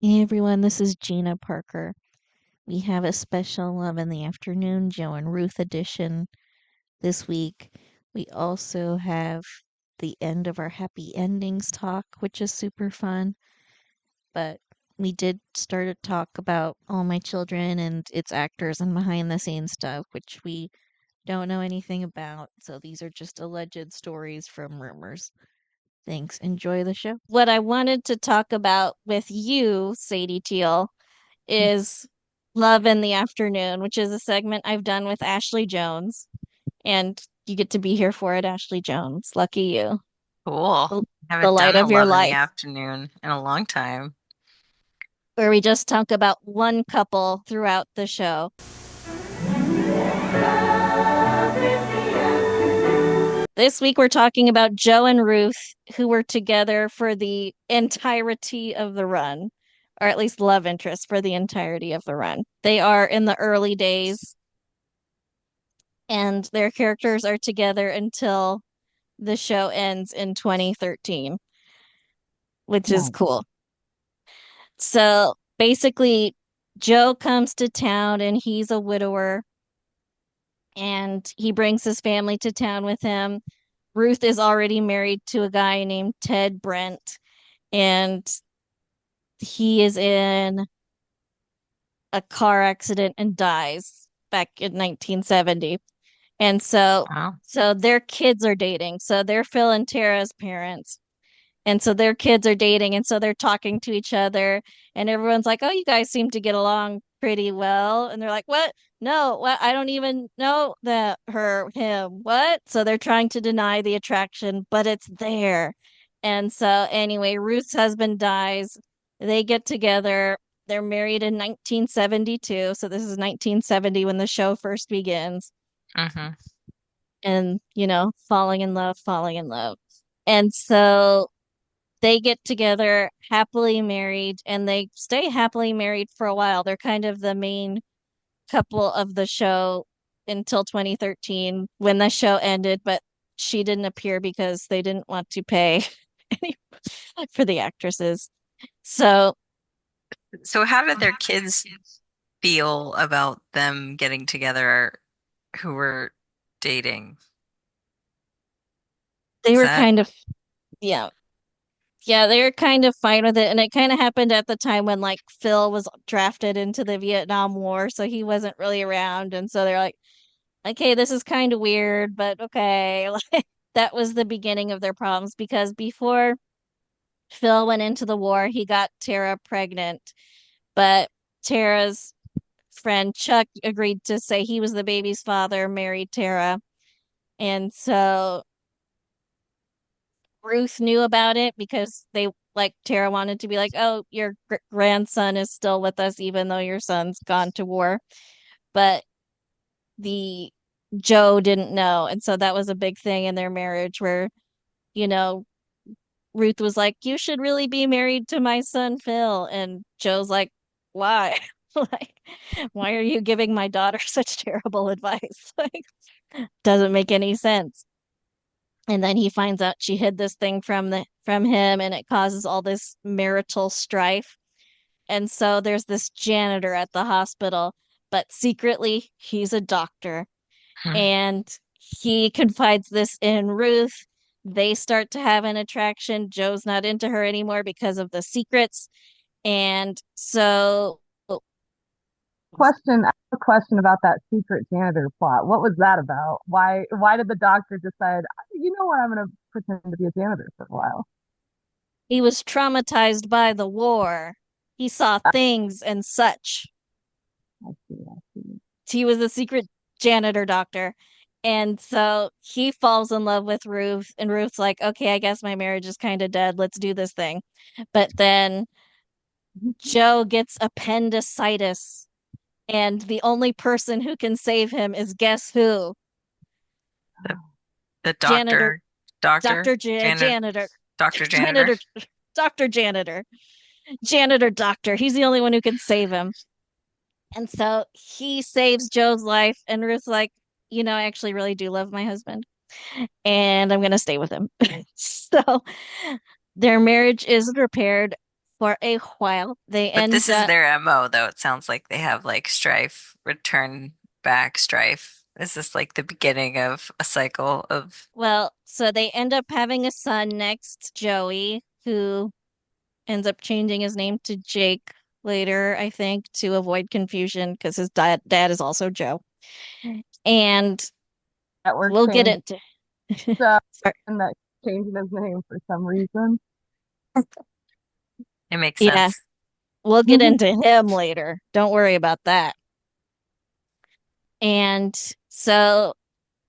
Hey everyone, this is Gina Parker. We have a special Love in the Afternoon, Joe and Ruth edition this week. We also have the end of our happy endings talk, which is super fun. But we did start a talk about All My Children and its actors and behind the scenes stuff, which we don't know anything about. So these are just alleged stories from rumors. Thanks. Enjoy the show. What I wanted to talk about with you, Sadie Teel, is Love in the Afternoon, which is a segment I've done with Ashley Jones. And you get to be here for it, Ashley Jones. Lucky you. Cool. The, the Haven't light done a of your love in the life, afternoon in a long time. where we just talk about one couple throughout the show. This week we're talking about Joe and Ruth, who were together for the entirety of the run, or at least love interest for the entirety of the run. They are in the early days, and their characters are together until the show ends in 2013, which is Nice. cool. So basically, Joe comes to town and he's a widower and he brings his family to town with him. Ruth is already married to a guy named Ted Brent, and he is in a car accident and dies back in 1970. And Oh. so their kids are dating. So they're Phil and Tara's parents. And so their kids are dating, and so they're talking to each other, and everyone's like, "Oh, you guys seem to get along pretty well." And they're like, "What? No, what? I don't even know that him. What?" So they're trying to deny the attraction, but it's there. And so anyway, Ruth's husband dies. They get together. They're married in 1972. So this is 1970 when the show first begins. Mm-hmm. And, falling in love, falling in love. And so they get together, happily married, and they stay happily married for a while. They're kind of the main couple of the show until 2013 when the show ended, but she didn't appear because they didn't want to pay any for the actresses. So So how did their kids feel about them getting together who were dating? they Is were that kind of, yeah, yeah, they were kind of fine with it. And it kind of happened at the time when like Phil was drafted into the Vietnam War, so he wasn't really around. And so they're like, okay, this is kind of weird, but okay. Like, that was the beginning of their problems because before Phil went into the war, he got Tara pregnant, but Tara's friend Chuck agreed to say he was the baby's father, married Tara. And so Ruth knew about it because they like Tara wanted to be like, "Oh, your grandson is still with us even though your son's gone to war." But the Joe didn't know. And so that was a big thing in their marriage where, you know, Ruth was like, "You should really be married to my son Phil." And Joe's like, "Why?" Like, why are you giving my daughter such terrible advice? Like, doesn't make any sense. And then he finds out she hid this thing from him and it causes all this marital strife. And so there's this janitor at the hospital, but secretly he's a doctor Hmm. and he confides this in Ruth. They start to have an attraction. Joe's not into her anymore because of the secrets. And so I have a question about that secret janitor plot. What was that about? Why did the doctor decide, you know what, I'm gonna pretend to be a janitor for a while? he was traumatized by the war. He saw things and such. I see, I see. He was a secret janitor doctor. And so he falls in love with Ruth, and Ruth's like, okay, I guess my marriage is kind of dead. Let's do this thing. But then Joe gets appendicitis, and the only person who can save him is guess who? The, the Janitor, doctor, Janet, Janitor, Doctor Janitor. Janitor, Dr. Janitor, Janitor Doctor. He's the only one who can save him. And so he saves Joe's life, and Ruth's like, I actually really do love my husband, and I'm going to stay with him. So their marriage is repaired for a while. They But this end is up, their MO, though. It sounds like they have like strife, return back strife. Is this like the beginning of a cycle of, well, so they end up having a son next, Joey, who ends up changing his name to Jake later, I think, to avoid confusion because his dad is also Joe. And Network we'll get changed into stuff sorry. and that changing his name for some reason. it makes Yeah, sense. we'll get into him later. Don't worry about that. And so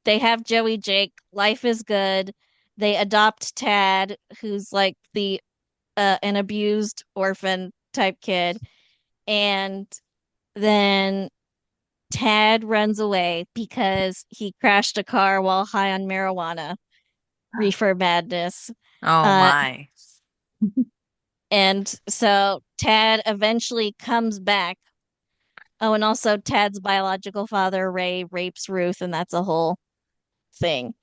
they have Joey Jake. Life is good. They adopt Tad, who's like the an abused orphan type kid. And then Tad runs away because he crashed a car while high on marijuana, reefer madness. Oh Uh, my. and so Tad eventually comes back. Oh, and also Tad's biological father, Ray, rapes Ruth, and that's a whole thing.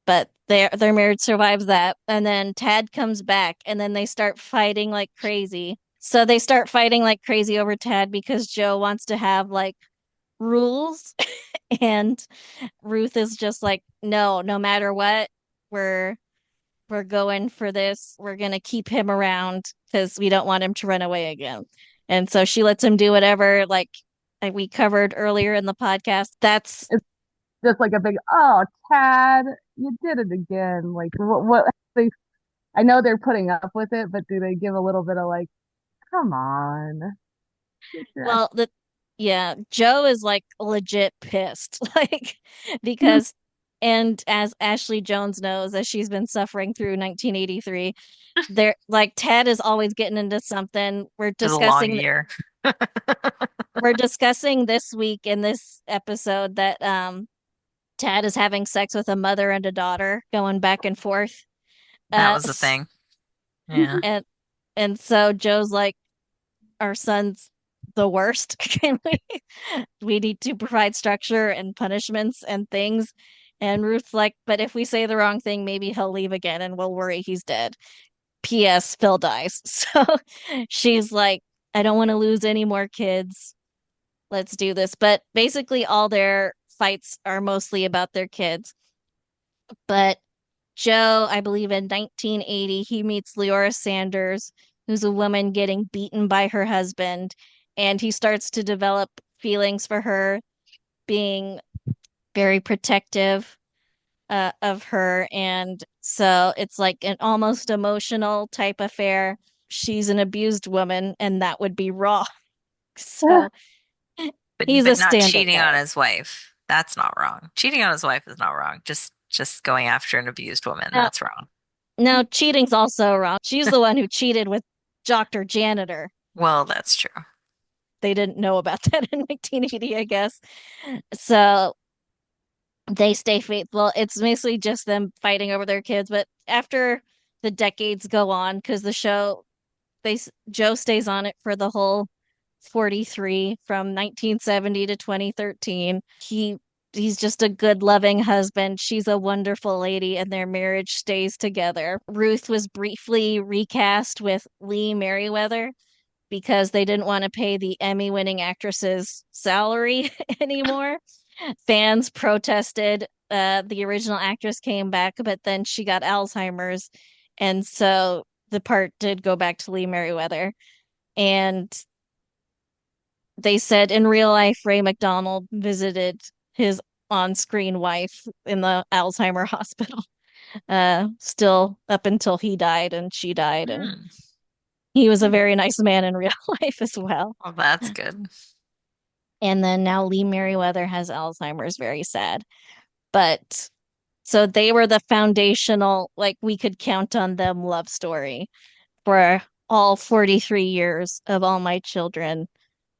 But their marriage survives that. And then Tad comes back and then they start fighting like crazy. So they start fighting like crazy over Tad because Joe wants to have like rules and Ruth is just like, no, no matter what, we're we're going for this. We're gonna keep him around because we don't want him to run away again. And so she lets him do whatever, like we covered earlier in the podcast. That's It's just like a big, oh, Tad, you did it again. Like what they I know they're putting up with it, but do they give a little bit of like, come on, get your act. well, the yeah, Joe is like legit pissed, like because and as Ashley Jones knows, as she's been suffering through 1983, there like Ted is always getting into something. It's a long year. We're discussing this week in this episode that Tad is having sex with a mother and a daughter, going back and forth. That Uh, was the thing. Yeah. and and so Joe's like, our son's the worst. Can we need to provide structure and punishments and things. And Ruth's like, but if we say the wrong thing, maybe he'll leave again and we'll worry he's dead. P.S. Phil dies. So she's like, I don't want to lose any more kids. Let's do this. But basically, all their fights are mostly about their kids. But Joe, I believe in 1980, he meets Leora Sanders, who's a woman getting beaten by her husband, and he starts to develop feelings for her, being very protective of her. And so it's like an almost emotional type affair. She's an abused woman, and that would be wrong. So But he's a not stand-up cheating on guy. his wife. That's not wrong. Cheating on his wife is not wrong. Just going after an abused woman, Now, that's wrong. no, cheating's also wrong. She's the one who cheated with Dr. Janitor. Well, that's true. They didn't know about that in 1980, I guess. So they stay faithful. It's mostly just them fighting over their kids. But after the decades go on, because the show, Joe stays on it for the whole 43 from 1970 to 2013. He's just a good loving husband. She's a wonderful lady and their marriage stays together. Ruth was briefly recast with Lee Merriweather because they didn't want to pay the Emmy winning actress's salary anymore. Fans protested. The original actress came back, but then she got Alzheimer's. And so the part did go back to Lee Merriweather. And they said in real life, Ray McDonald visited his on screen wife in the Alzheimer hospital, still up until he died and she died. And Hmm. he was a very nice man in real life as well. Well, that's good. And then now Lee Merriweather has Alzheimer's, very sad. But so they were the foundational, like we could count on them love story for all 43 years of All My Children,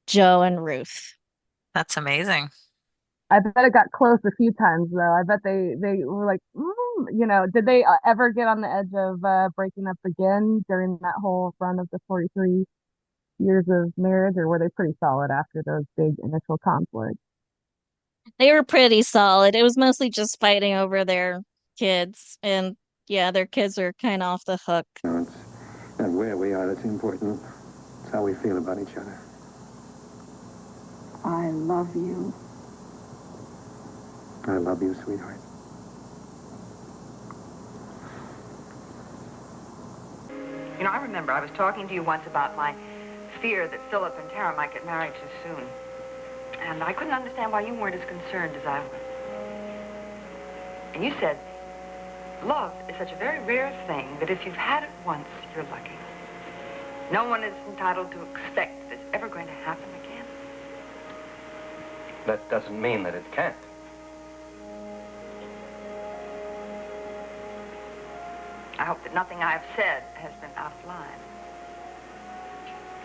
Joe and Ruth. That's amazing. I bet it got close a few times though. I bet they were like, did they ever get on the edge of breaking up again during that whole run of the 43 years of marriage, or were they pretty solid after those big initial conflicts? They were pretty solid. It was mostly just fighting over their kids. And yeah, their kids are kind of off the hook. And where we are, it's important. That's how we feel about each other. I love you. I love you, sweetheart. You know, I remember I was talking to you once about my fear that Philip and Tara might get married too soon. And I couldn't understand why you weren't as concerned as I was. And you said, love is such a very rare thing that if you've had it once, you're lucky. No one is entitled to expect that it's ever going to happen again. That doesn't mean that it can't. I hope that nothing I've said has been out of line.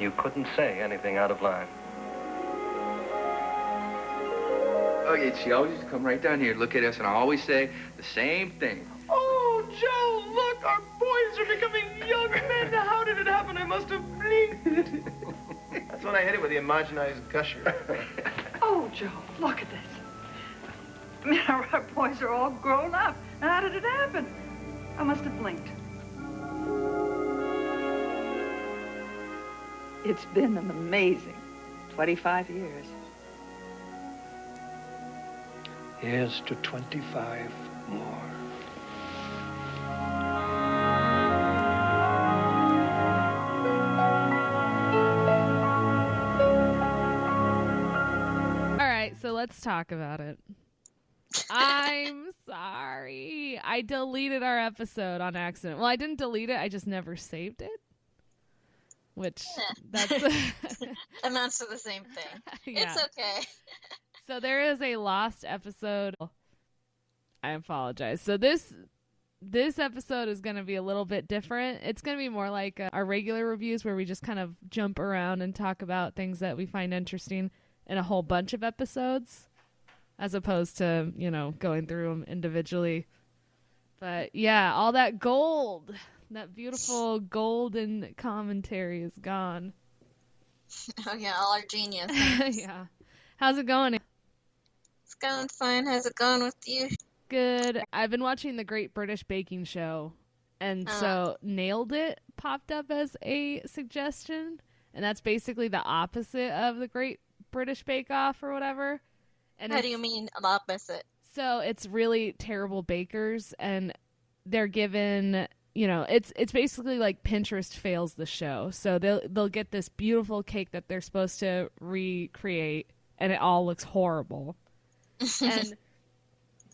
You couldn't say anything out of line. Oh, yeah, she always used to come right down here, look at us, and I always say the same thing. Oh, Joe, look, our boys are becoming young men. How did it happen? I must have blinked. That's when I hit it with the homogenized gusher. Oh, Joe, look at this. I mean, our boys are all grown up. How did it happen? I must have blinked. It's been an amazing 25 years. Here's to 25 more. All right, so let's talk about it. I'm sorry. I deleted our episode on accident. Well, I didn't delete it. I just never saved it. Which, that's... Amounts to the same thing. Yeah. It's okay. So there is a lost episode. I apologize. So this episode is going to be a little bit different. It's going to be more like our regular reviews where we just kind of jump around and talk about things that we find interesting in a whole bunch of episodes, as opposed to, going through them individually. But yeah, all that gold, that beautiful golden commentary is gone. Oh yeah, all our genius. Yeah. How's it going? It's going fine. How's it going with you? Good. I've been watching the Great British Baking Show, and so Nailed It popped up as a suggestion, and that's basically the opposite of the Great British Bake Off or whatever. And How do you mean opposite? So it's really terrible bakers, and they're given, it's basically like Pinterest fails the show. So they'll get this beautiful cake that they're supposed to recreate, and it all looks horrible. And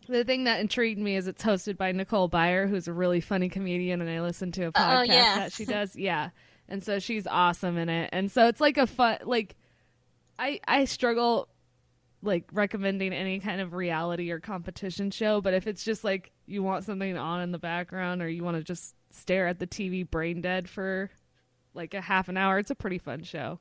the thing that intrigued me is it's hosted by Nicole Byer, who's a really funny comedian, and I listened to a podcast that she does. Yeah. And so she's awesome in it. And so it's like a fun, like, I struggle, like, recommending any kind of reality or competition show, but if it's just, like, you want something on in the background or you want to just stare at the TV brain dead for, like, a half an hour, it's a pretty fun show.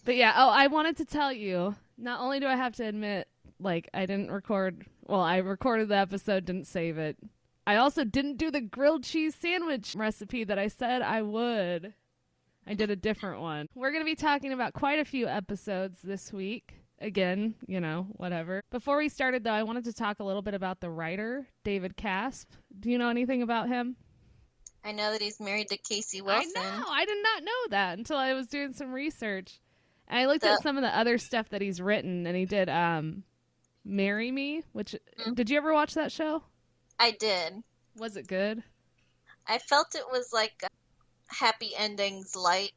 But yeah, I wanted to tell you, not only do I have to admit, like, I didn't record, well, I recorded the episode, didn't save it. I also didn't do the grilled cheese sandwich recipe that I said I would. I did a different one. We're going to be talking about quite a few episodes this week. Again, whatever. Before we started, though, I wanted to talk a little bit about the writer, David Casp. Do you know anything about him? I know that he's married to Casey Wilson. I know. I did not know that until I was doing some research. And I looked at some of the other stuff that he's written, and he did Marry Me, which... Did you ever watch that show? I did. Was it good? I felt it was like happy endings light,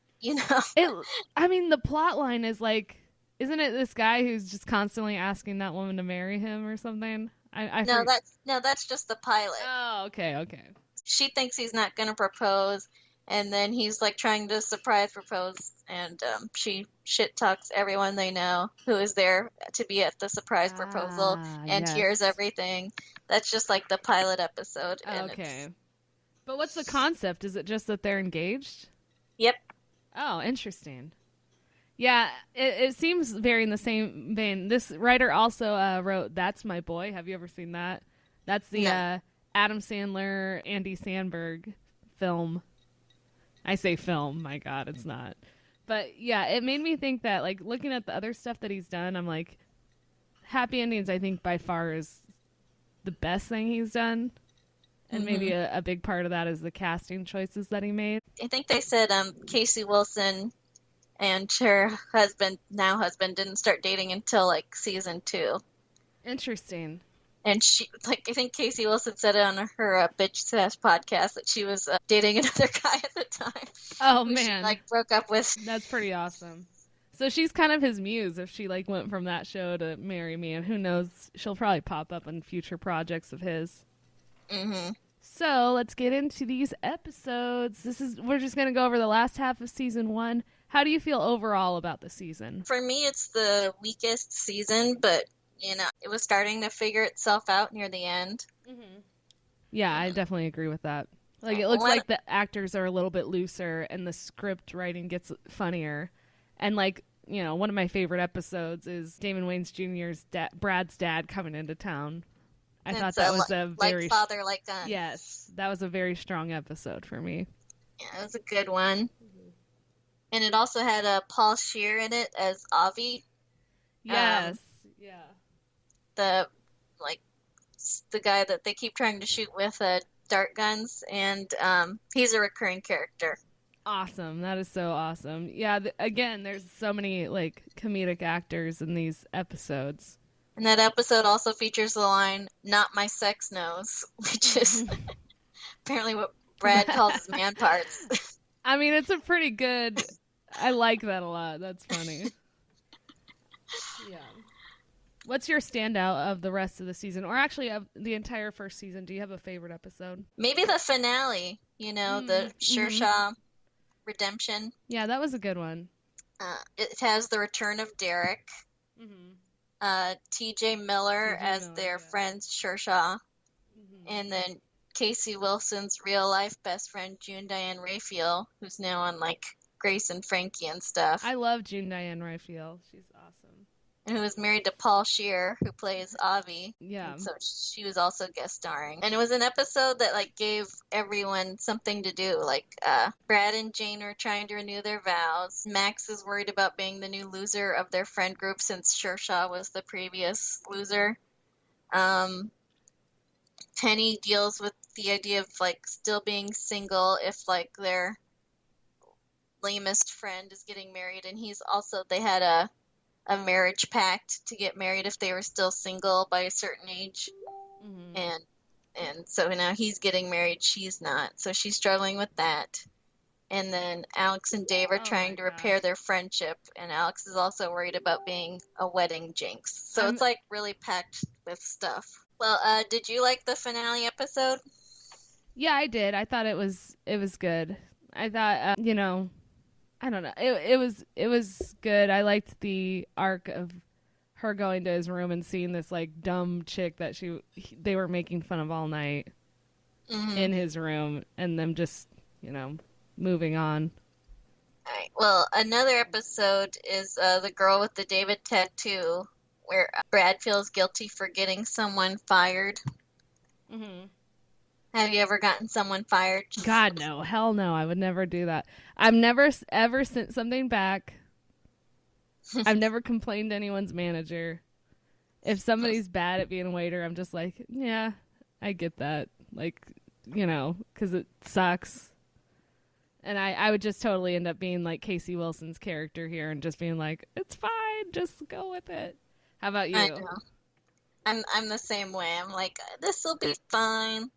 I mean, the plot line is like... Isn't it this guy who's just constantly asking that woman to marry him or something? That's just the pilot. Oh, okay. She thinks he's not going to propose, and then he's like trying to surprise propose, and she shit talks everyone they know who is there to be at the surprise proposal and hears everything. That's just like the pilot episode. Okay. But what's the concept? Is it just that they're engaged? Yep. Oh, interesting. Yeah, it seems very in the same vein. This writer also wrote That's My Boy. Have you ever seen that? That's the Adam Sandler, Andy Samberg film. I say film. My God, it's not. But yeah, it made me think that, like, looking at the other stuff that he's done, I'm like, Happy Endings, I think, by far is the best thing he's done. And maybe a big part of that is the casting choices that he made. I think they said Casey Wilson and her husband, now husband, didn't start dating until like season 2. Interesting. And she, like, I think Casey Wilson said it on her Bitch Sass podcast that she was dating another guy at the time. Oh, who man. She, like, broke up with. That's pretty awesome. So she's kind of his muse if she, like, went from that show to Marry Me. And who knows, she'll probably pop up in future projects of his. Mm-hmm. So let's get into these episodes. We're just going to go over the last half of season 1. How do you feel overall about the season? For me, it's the weakest season, but, you know, it was starting to figure itself out near the end. Mm-hmm. Yeah, I definitely agree with that. Like, it looks like the actors are a little bit looser and the script writing gets funnier. And, like, you know, one of my favorite episodes is Damon Wayans Jr.'s Brad's dad coming into town. I thought that was a very... Like Father, Like Son. Yes, that was a very strong episode for me. Yeah, it was a good one. Mm-hmm. And it also had Paul Scheer in it as Avi. Yes, yeah. The guy that they keep trying to shoot with dart guns, and he's a recurring character. Awesome. That is so awesome. Yeah, again, there's so many, like, comedic actors in these episodes. And that episode also features the line, "Not my sex nose," which is apparently what Brad calls his man parts. I mean, it's a pretty good... I like that a lot. That's funny. Yeah. What's your standout of the rest of the season? Or actually, of the entire first season, do you have a favorite episode? Maybe the finale, you know, the Shershaw redemption. Yeah, that was a good one. It has the return of Derek. T.J. Miller as their friend Shershaw. And then Casey Wilson's real-life best friend, June Diane Raphael, who's now on, like, Grace and Frankie and stuff. I love June Diane Raphael. She's awesome. And who was married to Paul Scheer, who plays Avi. Yeah. And so she was also guest starring. And it was an episode that, like, gave everyone something to do. Like, Brad and Jane are trying to renew their vows. Max is worried about being the new loser of their friend group since Shershaw was the previous loser. Penny deals with the idea of, like, still being single if, like, their lamest friend is getting married. And they had a marriage pact to get married if they were still single by a certain age. And so now he's getting married, she's not. So she's struggling with that. And then Alex and Dave are trying to repair their friendship, and Alex is also worried about being a wedding jinx. So it's like really packed with stuff. Well, did you like the finale episode? Yeah, I did. I thought it was good. I thought, you know, I don't know. It was good. I liked the arc of her going to his room and seeing this, like, dumb chick that they were making fun of all night in his room, and them just, you know, moving on. All right. Well, another episode is the girl with the David tattoo, where Brad feels guilty for getting someone fired. Have you ever gotten someone fired? God, no. Hell no. I would never do that. I've never ever sent something back. I've never complained to anyone's manager. If somebody's bad at being a waiter, I'm just like, yeah, I get that. Like, you know, because it sucks. And I would just totally end up being like Casey Wilson's character here and just being like, it's fine, just go with it. How about you? I know. I'm the same way. I'm like, this will be fine.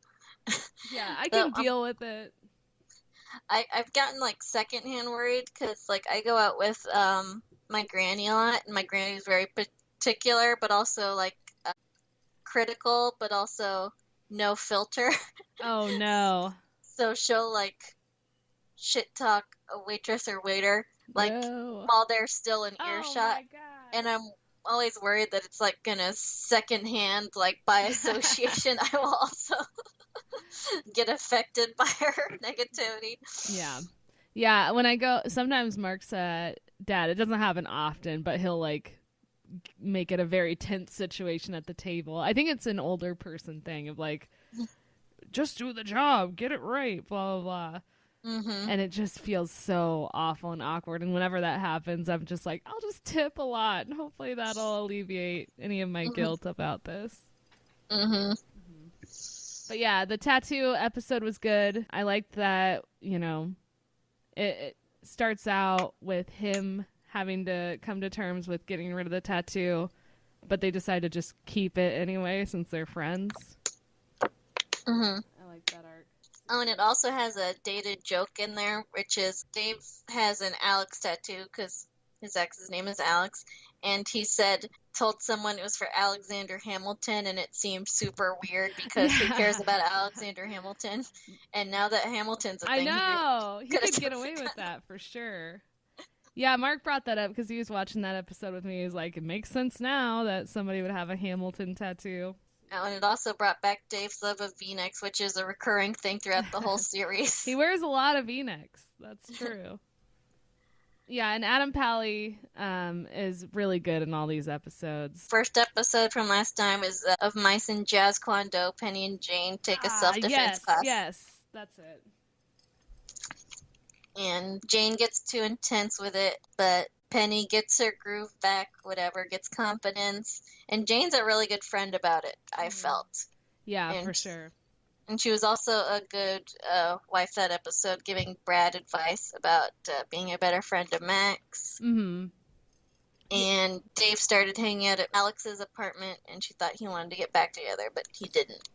Yeah, I can deal with it. I've gotten, like, secondhand worried because, like, I go out with my granny a lot, and my granny's very particular, but also, like, critical, but also no filter. Oh, no. So she'll, like, shit talk a waitress or waiter, like, while they're still in earshot. Oh, my God. And I'm always worried that it's, like, gonna secondhand, like, by association, I will also get affected by her negativity. Yeah, when I go, sometimes Mark's dad, it doesn't happen often, but he'll, like, make it a very tense situation at the table. I think it's an older person thing of, like, just do the job, get it right, blah, blah, blah. And it just feels so awful and awkward. And whenever that happens, I'm just like, I'll just tip a lot, and hopefully that'll alleviate any of my guilt about this. But yeah, the tattoo episode was good. I liked that, it starts out with him having to come to terms with getting rid of the tattoo, but they decide to just keep it anyway since they're friends. Mm-hmm. I like that arc. Oh, and it also has a dated joke in there, which is Dave has an Alex tattoo because his ex's name is Alex, and he told someone it was for Alexander Hamilton, and it seemed super weird because who cares about Alexander Hamilton? And now that Hamilton's a thing, I know. He could get away with that for sure. Yeah, Mark brought that up because he was watching that episode with me. He was like, it makes sense now that somebody would have a Hamilton tattoo. Oh, and it also brought back Dave's love of V-necks, which is a recurring thing throughout the whole series. He wears a lot of V-necks. That's true. Yeah, and Adam Pally is really good in all these episodes. First episode from last time is of Mice and Jazz Kwando. Penny and Jane take a self-defense class. Yes, that's it. And Jane gets too intense with it, but Penny gets her groove back, whatever, gets confidence. And Jane's a really good friend about it, I felt. Yeah, for sure. And she was also a good wife that episode, giving Brad advice about being a better friend to Max. Mm-hmm. And Dave started hanging out at Alex's apartment, and she thought he wanted to get back together, but he didn't.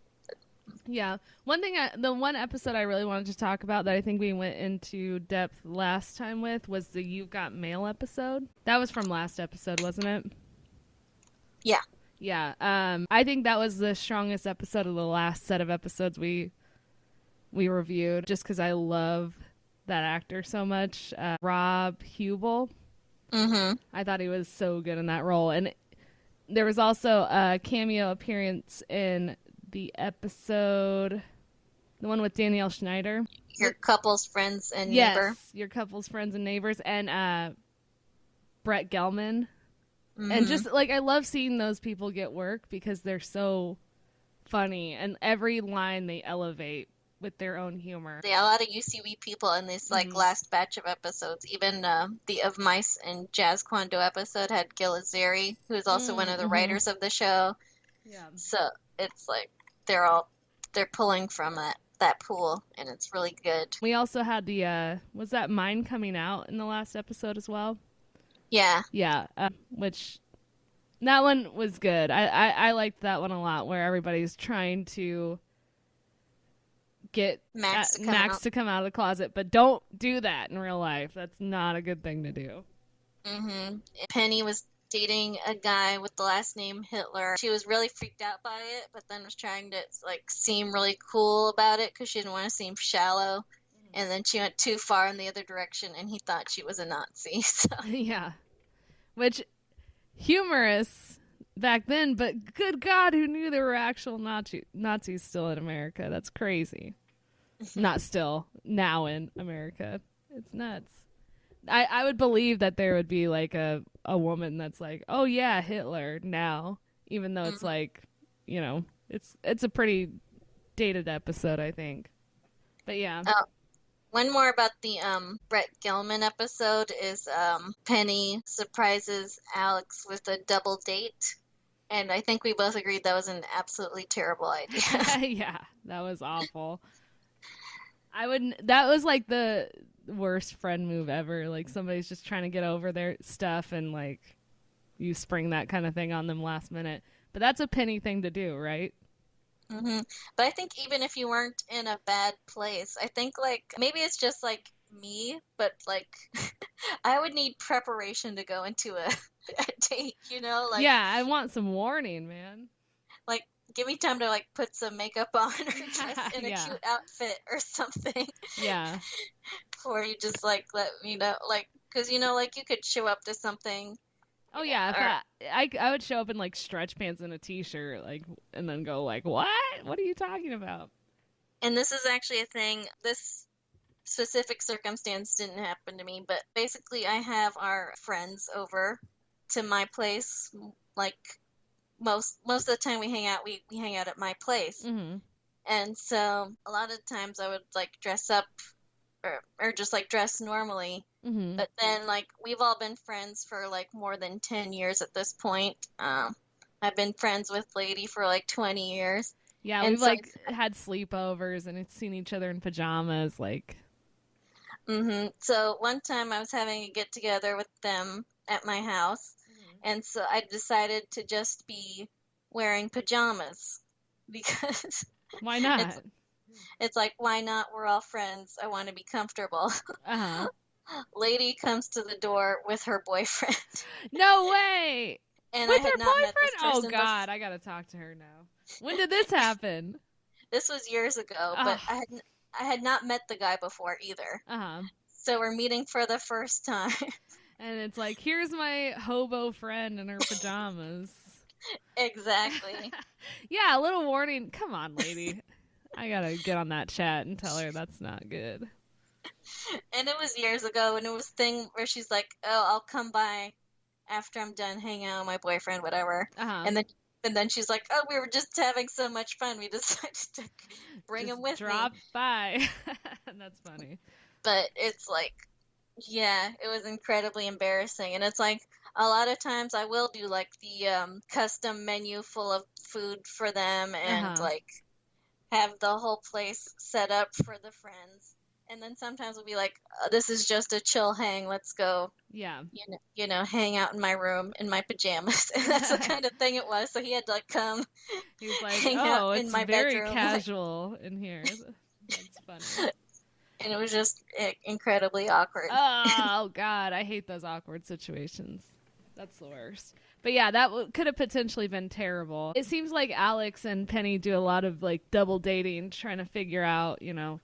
Yeah. The one episode I really wanted to talk about that I think we went into depth last time with was the You've Got Mail episode. That was from last episode, wasn't it? Yeah. Yeah. I think that was the strongest episode of the last set of episodes we reviewed, just because I love that actor so much. Rob Hubel. Mm-hmm. I thought he was so good in that role. And there was also a cameo appearance in the episode, the one with Danielle Schneider. Your couple's friends and yes, neighbor. Your couple's friends and neighbors. And Brett Gelman. Mm-hmm. And just, I love seeing those people get work because they're so funny. And every line they elevate with their own humor. Yeah, a lot of UCB people in this, last batch of episodes. Even the Of Mice and Jazz Kwando episode had Gil Azeri, who is also one of the writers of the show. Yeah. So it's they're pulling from that pool, and it's really good. We also had the, was that Mine coming out in the last episode as well? Yeah. Yeah, which, that one was good. I liked that one a lot, where everybody's trying to get Max to come out of the closet, but don't do that in real life. That's not a good thing to do. Mm-hmm. Penny was dating a guy with the last name Hitler. She was really freaked out by it, but then was trying to seem really cool about it because she didn't want to seem shallow. And then she went too far in the other direction, and he thought she was a Nazi. So. Yeah, which humorous back then, but good God, who knew there were actual Nazis still in America? That's crazy. Not still, now in America. It's nuts. I would believe that there would be a woman that's like, oh yeah, Hitler now, even though it's it's a pretty dated episode, I think. But yeah. One more about the Brett Gelman episode is Penny surprises Alex with a double date. And I think we both agreed that was an absolutely terrible idea. Yeah, that was awful. That was the worst friend move ever. Somebody's just trying to get over their stuff and you spring that kind of thing on them last minute. But that's a Penny thing to do, right? Mm-hmm. But I think even if you weren't in a bad place, I think maybe it's just me, but I would need preparation to go into a date, yeah, I want some warning, man. Give me time to put some makeup on or dress in a cute outfit or something. Yeah. Before you just let me know, because you could show up to something. Oh yeah, I would show up in stretch pants and a t-shirt, and then go what? What are you talking about? And this is actually a thing. This specific circumstance didn't happen to me, but basically I have our friends over to my place. Most of the time we hang out, we hang out at my place. Mm-hmm. And so a lot of times I would dress up or just dress normally. Mm-hmm. But then we've all been friends for more than 10 years at this point. I've been friends with Lady for 20 years. Yeah, And we've so had sleepovers and seen each other in pajamas. So one time I was having a get together with them at my house, and so I decided to just be wearing pajamas because why not? it's like, why not? We're all friends. I want to be comfortable. Uh-huh. Lady comes to the door with her boyfriend. No way! And With I had her not met this boyfriend? Oh, person God, I gotta talk to her now. When did this happen? This was years ago, but I had not met the guy before either. Uh-huh. So we're meeting for the first time. And it's like, here's my hobo friend in her pajamas. Exactly. Yeah, a little warning. Come on, lady. I gotta get on that chat and tell her that's not good. And it was years ago, and it was a thing where she's like, "Oh, I'll come by after I'm done hanging out with my boyfriend, whatever." Uh-huh. And then she's like, "Oh, we were just having so much fun. We decided to bring him with drop me." by. That's funny. But it's like, yeah, it was incredibly embarrassing. And it's like a lot of times I will do like the custom menu full of food for them and like have the whole place set up for the friends. And then sometimes we'll be like, this is just a chill hang. Let's go. Yeah. You know, hang out in my room in my pajamas. And that's the kind of thing it was. So he had to like come. He's like, hang out it's in my very bedroom. casual in here. That's funny. And it was just incredibly awkward. Oh, God. I hate those awkward situations. That's the worst. But yeah, that could have potentially been terrible. It seems like Alex and Penny do a lot of like double dating, trying to figure out, you know,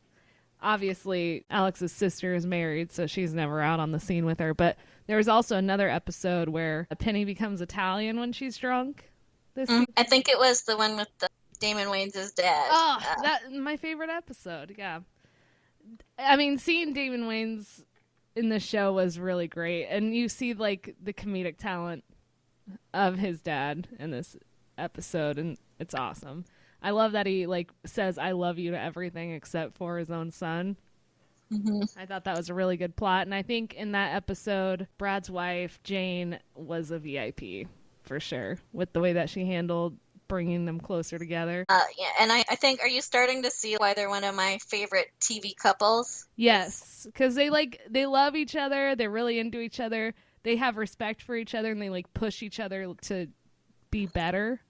obviously Alex's sister is married, so she's never out on the scene with her. But there was also another episode where Penny becomes Italian when she's drunk. I think it was the one with the Damon Wayans' dad. Oh, that my favorite episode. Yeah. I mean, seeing Damon Wayans in the show was really great, and you see like the comedic talent of his dad in this episode, and it's awesome. I love that he like says "I love you" to everything except for his own son. I thought that was a really good plot, and I think in that episode, Brad's wife Jane was a VIP for sure with the way that she handled bringing them closer together. Yeah, and I think, are you starting to see why they're one of my favorite TV couples? Yes, because they love each other. They're really into each other. They have respect for each other, and they like push each other to be better.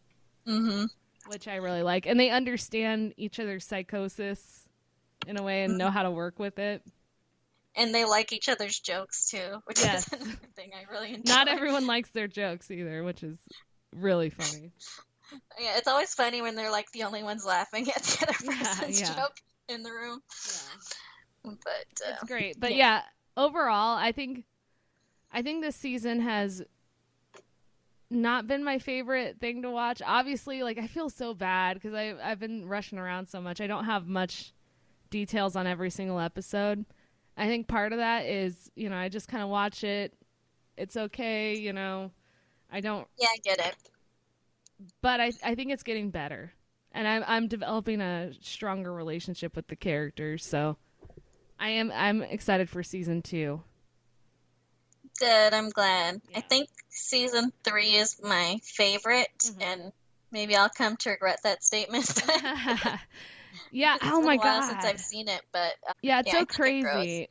Which I really like, and they understand each other's psychosis in a way and know how to work with it. And they like each other's jokes too, which is another thing I really enjoy. Not everyone likes their jokes either, which is really funny. Yeah, it's always funny when they're like the only ones laughing at the other person's joke in the room. Yeah. But it's great. But yeah, overall, I think this season has not been my favorite thing to watch. Obviously, like I feel so bad because I've been rushing around so much. I don't have much details on every single episode. I think part of that is, you know, I just kind of watch it. It's okay, you know. I don't. Yeah, I get it. But I think it's getting better, and I'm developing a stronger relationship with the characters. So I'm excited for season 2. Good, I'm glad. Yeah. I think season 3 is my favorite, and maybe I'll come to regret that statement. Yeah. It's oh my been a while God. since I've seen it, but yeah, it's so crazy.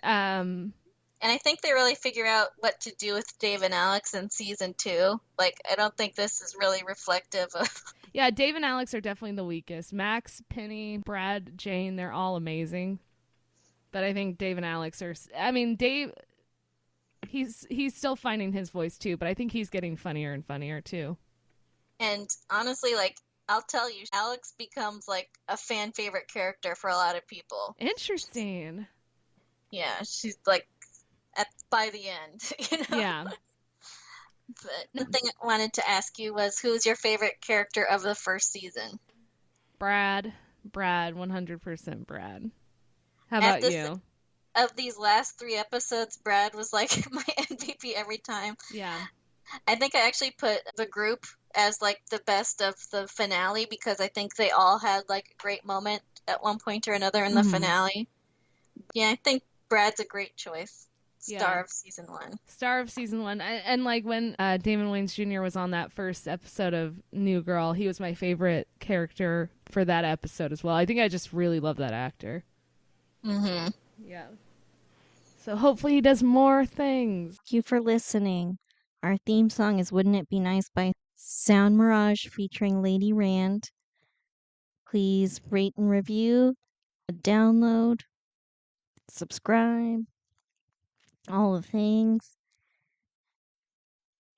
And I think they really figure out what to do with Dave and Alex in season 2. Like, I don't think this is really reflective of. Yeah, Dave and Alex are definitely the weakest. Max, Penny, Brad, Jane, they're all amazing. But I think Dave and Alex are. I mean, Dave. He's still finding his voice too, but I think he's getting funnier and funnier too. And honestly, like, I'll tell you, Alex becomes like a fan favorite character for a lot of people. Interesting. Yeah, she's like by the end, you know. Yeah. But the thing I wanted to ask you was, who's your favorite character of the first season? Brad, 100% Brad. How about you? Of these last 3 episodes, Brad was like my MVP every time. Yeah. I think I actually put the group as like the best of the finale because I think they all had like a great moment at one point or another in the finale. Yeah, I think Brad's a great choice. Star of season 1. Star of season 1. And like when Damon Wayans Jr. was on that first episode of New Girl, he was my favorite character for that episode as well. I think I just really love that actor. Mm-hmm. Yeah. So hopefully he does more things. Thank you for listening. Our theme song is Wouldn't It Be Nice by Sound Mirage featuring Lady Rand. Please rate and review, download, subscribe, all the things.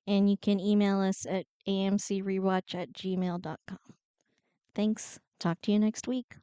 And you can email us at amcrewatch@gmail.com. Thanks. Talk to you next week.